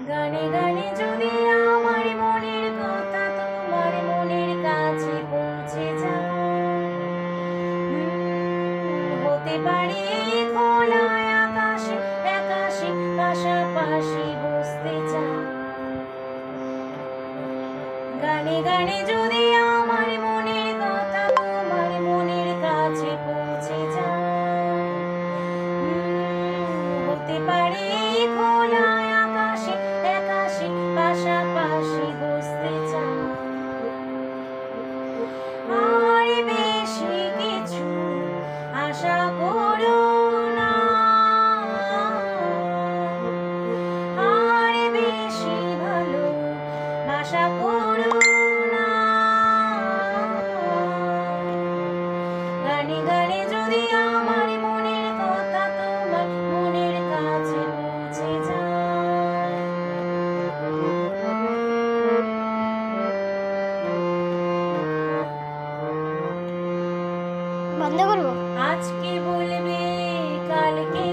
গানে গানে যদি আমার মনের কথা তোমার মনের কাছে পৌঁছে যায়, হতে পারে খোলা আকাশে আকাশে পাশাপাশি বসতে চাই। গানে গানে যদি আমার মনের কথা তোমার মনের কাছে পৌঁছে যায়, হতে পারে খোলা আকাশে আকাশে পাশাপাশি বসতে চাই। আর বেশি কিছু আশা করো না, আর বেশি ভালো আশা করো না। গানে গানে যদি আমার মনের কথা তোমার মনের কাছে পৌঁছে যায়। বন্ধ করবো? আজকে বলবে কালকে